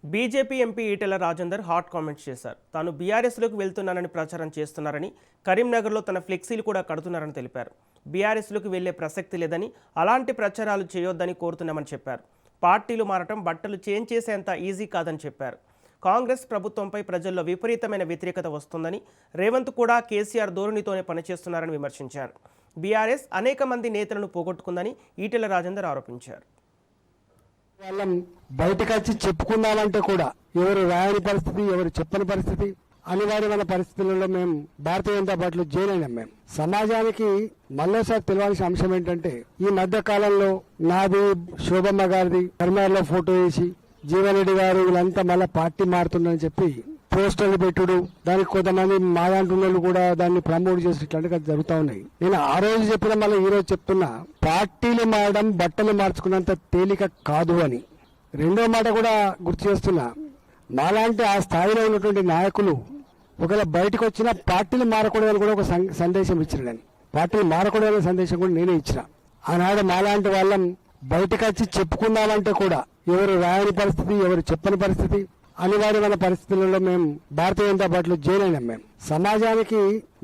BJP MP Etela Rajender hot comments చేశారు. తాను బీఆర్ఎస్లోకి వెళ్తున్నానని ప్రచారం చేస్తున్నారని, కరీంనగర్లో తన ఫ్లెక్సీలు కూడా కడుతున్నారని తెలిపారు. బీఆర్ఎస్లోకి వెళ్లే ప్రసక్తి లేదని, అలాంటి ప్రచారాలు చేయొద్దని కోరుతున్నామని చెప్పారు. పార్టీలు మారటం బట్టలు చేంజ్ చేసేంత ఈజీ కాదని చెప్పారు. కాంగ్రెస్ ప్రభుత్వంపై ప్రజల్లో విపరీతమైన వ్యతిరేకత వస్తుందని, రేవంత్ కూడా కేసీఆర్ ధోరణితోనే పనిచేస్తున్నారని విమర్శించారు. బీఆర్ఎస్ అనేక మంది నేతలను పోగొట్టుకుందని ఈటెల రాజేందర్ ఆరోపించారు. వాళ్ళం బయటకు వచ్చి చెప్పుకుందామంటే కూడా ఎవరు రాయని పరిస్థితి, ఎవరు చెప్పని పరిస్థితి, అనివార్యమైన పరిస్థితులలో మేము భారతీయ జనతా పార్టీలో జాయిన్ అయినాం. మేము సమాజానికి మళ్ళీసారి తెలియాల్సిన అంశం ఏంటంటే, ఈ మధ్య కాలంలో నాది, శోభమ్మ గారిది కరీంనగర్లో ఫోటో వేసి జీవన్ రెడ్డి గారు వీళ్ళంతా మళ్ళీ పార్టీ మారుతుందని చెప్పి పోస్టర్లు పెట్టుడు, దానికి కొంతమంది మాలాంటి కూడా దాన్ని ప్రమోట్ చేసి ఇట్లాంటివి జరుగుతూ ఉన్నాయి. నేను ఆ రోజు చెప్పిన మళ్ళీ ఈ రోజు చెప్తున్నా, పార్టీలు మారడం బట్టలు మార్చుకున్నంత తేలిక కాదు అని. రెండో మాట కూడా గుర్తు చేస్తున్నా, మాలాంటి ఆ స్థాయిలో ఉన్నటువంటి నాయకులు ఒకవేళ బయటకు వచ్చిన పార్టీలు మారకూడదని కూడా ఒక సందేశం ఇచ్చినాడని, పార్టీలు మారకూడదనే సందేశం కూడా నేనే ఇచ్చిన. ఆనాడు మాలాంటి వాళ్ళం బయటకు వచ్చి చెప్పుకుందామంటే కూడా ఎవరు రాయని పరిస్థితి, ఎవరు చెప్పని పరిస్థితి, అనివార్యమైన పరిస్థితులలో మేము భారతీయ జనతా పార్టీలో జాయిన్ అయినాం. మేము సమాజానికి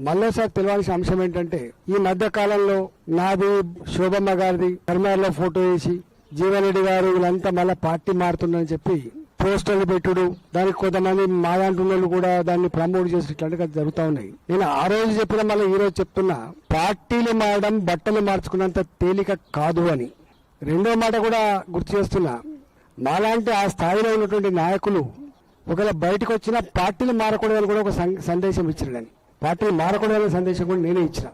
మళ్ళీసారి తెలియాల్సిన అంశం ఏంటంటే, ఈ మధ్య కాలంలో నాది, శోభమ్మ గారిది కరీంనగర్లో ఫోటో వేసి జీవన్ రెడ్డి గారు వీళ్ళంతా మళ్ళీ పార్టీ మారుతుందని చెప్పి పోస్టర్లు పెట్టుడు, దానికి కొంతమంది మాలాంటి కూడా దాన్ని ప్రమోట్ చేసి ఇట్లాంటివి జరుగుతూ ఉన్నాయి. నేను ఆ రోజు చెప్పిన మళ్ళీ ఈ రోజు చెప్తున్నా, పార్టీలు మారడం బట్టలు మార్చుకున్నంత తేలిక కాదు అని. రెండో మాట కూడా గుర్తు చేస్తున్నా, మాలాంటి ఆ స్థాయిలో ఉన్నటువంటి నాయకులు ఒకవేళ బయటకు వచ్చిన పార్టీలు మారకూడదని కూడా ఒక సందేశం ఇచ్చినాడని, పార్టీలు మారకూడదనే సందేశం కూడా నేనే ఇచ్చిన.